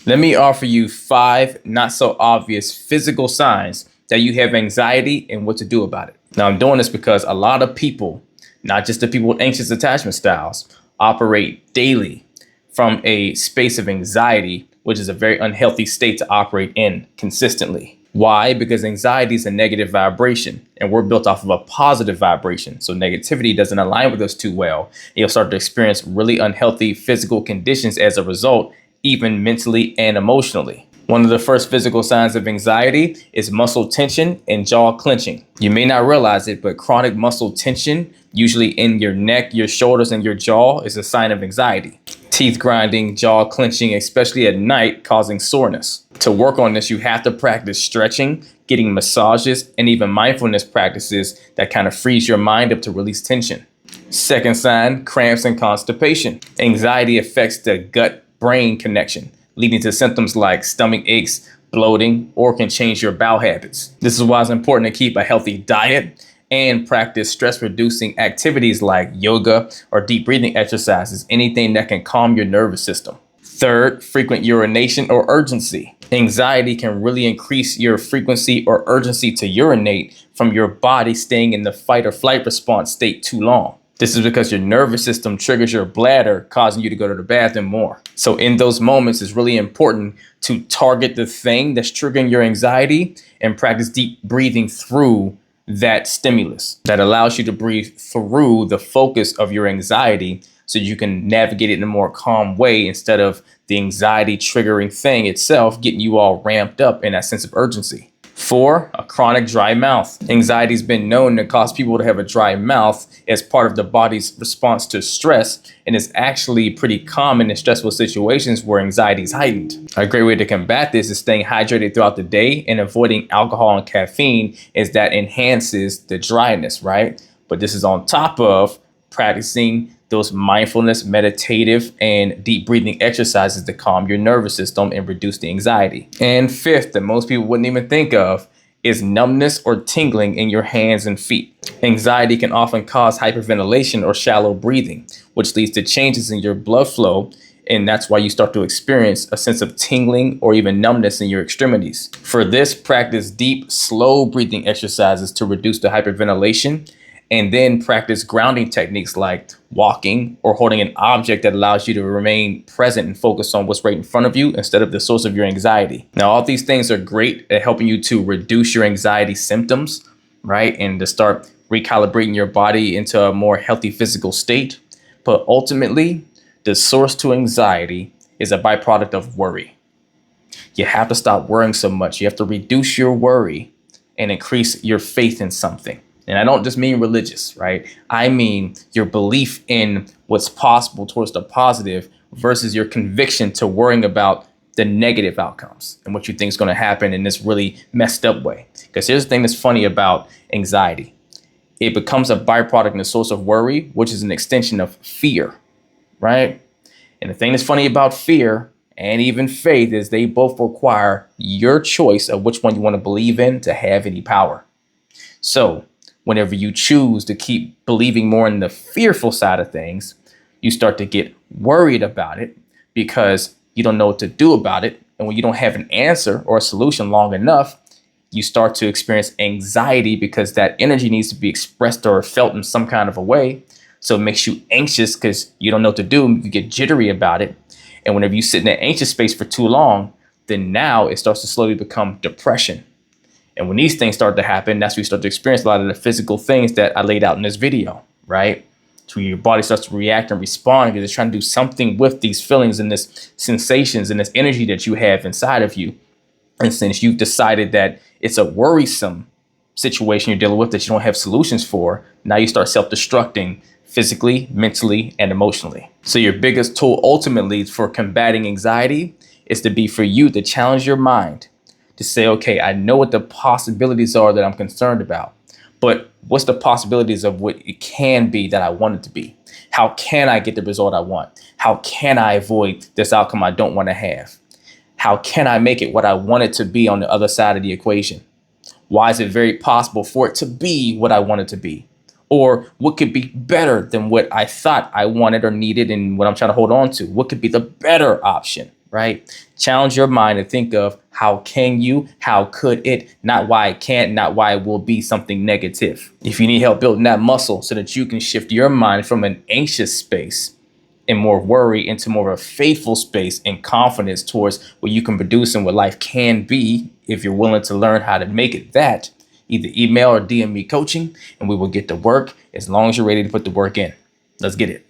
Let me offer you 5 not so obvious physical signs that you have anxiety and what to do about it. Now, I'm doing this because a lot of people, not just the people with anxious attachment styles, operate daily from a space of anxiety, which is a very unhealthy state to operate in consistently. Why? Because anxiety is a negative vibration and we're built off of a positive vibration. So negativity doesn't align with us too well. And you'll start to experience really unhealthy physical conditions as a result, even mentally and emotionally. One of the first physical signs of anxiety is muscle tension and jaw clenching. You may not realize it, but chronic muscle tension, usually in your neck, your shoulders, and your jaw, is a sign of anxiety. Teeth grinding, jaw clenching, especially at night, causing soreness. To work on this, you have to practice stretching, getting massages, and even mindfulness practices that kind of frees your mind up to release tension. Second sign, cramps and constipation. Anxiety affects the gut-brain connection, leading to symptoms like stomach aches, bloating, or can change your bowel habits. This is why it's important to keep a healthy diet and practice stress-reducing activities like yoga or deep breathing exercises, anything that can calm your nervous system. Third, frequent urination or urgency. Anxiety can really increase your frequency or urgency to urinate from your body staying in the fight or flight response state too long. This is because your nervous system triggers your bladder, causing you to go to the bathroom more. So in those moments, it's really important to target the thing that's triggering your anxiety and practice deep breathing through that stimulus that allows you to breathe through the focus of your anxiety so you can navigate it in a more calm way instead of the anxiety triggering thing itself getting you all ramped up in that sense of urgency. 4, a chronic dry mouth. Anxiety has been known to cause people to have a dry mouth as part of the body's response to stress, and is actually pretty common in stressful situations where anxiety is heightened. A great way to combat this is staying hydrated throughout the day and avoiding alcohol and caffeine, as that enhances the dryness, right? But this is on top of practicing those mindfulness, meditative, and deep breathing exercises to calm your nervous system and reduce the anxiety. And 5th, that most people wouldn't even think of, is numbness or tingling in your hands and feet. Anxiety can often cause hyperventilation or shallow breathing, which leads to changes in your blood flow, and that's why you start to experience a sense of tingling or even numbness in your extremities. For this, practice deep, slow breathing exercises to reduce the hyperventilation, and then practice grounding techniques like walking or holding an object that allows you to remain present and focus on what's right in front of you instead of the source of your anxiety. Now, all these things are great at helping you to reduce your anxiety symptoms, right? And to start recalibrating your body into a more healthy physical state. But ultimately, the source to anxiety is a byproduct of worry. You have to stop worrying so much. You have to reduce your worry and increase your faith in something. And I don't just mean religious, right? I mean your belief in what's possible towards the positive versus your conviction to worrying about the negative outcomes and what you think is going to happen in this really messed up way. Because here's the thing that's funny about anxiety. It becomes a byproduct and a source of worry, which is an extension of fear, right? And the thing that's funny about fear and even faith is they both require your choice of which one you want to believe in to have any power. So whenever you choose to keep believing more in the fearful side of things, you start to get worried about it because you don't know what to do about it. And when you don't have an answer or a solution long enough, you start to experience anxiety because that energy needs to be expressed or felt in some kind of a way. So it makes you anxious because you don't know what to do. You get jittery about it. And whenever you sit in that anxious space for too long, then now it starts to slowly become depression. And when these things start to happen, that's when you start to experience a lot of the physical things that I laid out in this video, right? So your body starts to react and respond because it's trying to do something with these feelings and this sensations and this energy that you have inside of you. And since you've decided that it's a worrisome situation you're dealing with that you don't have solutions for, now you start self-destructing physically, mentally, and emotionally. So your biggest tool ultimately for combating anxiety is to be for you to challenge your mind to say, okay, I know what the possibilities are that I'm concerned about, but what's the possibilities of what it can be that I want it to be? How can I get the result I want? How can I avoid this outcome I don't want to have? How can I make it what I want it to be on the other side of the equation? Why is it very possible for it to be what I want it to be? Or what could be better than what I thought I wanted or needed and what I'm trying to hold on to? What could be the better option? right? Challenge your mind to think of how can you, how could it, not why it can't, not why it will be something negative. If you need help building that muscle so that you can shift your mind from an anxious space and more worry into more of a faithful space and confidence towards what you can produce and what life can be, if you're willing to learn how to make it that, either email or DM me coaching and we will get to work as long as you're ready to put the work in. Let's get it.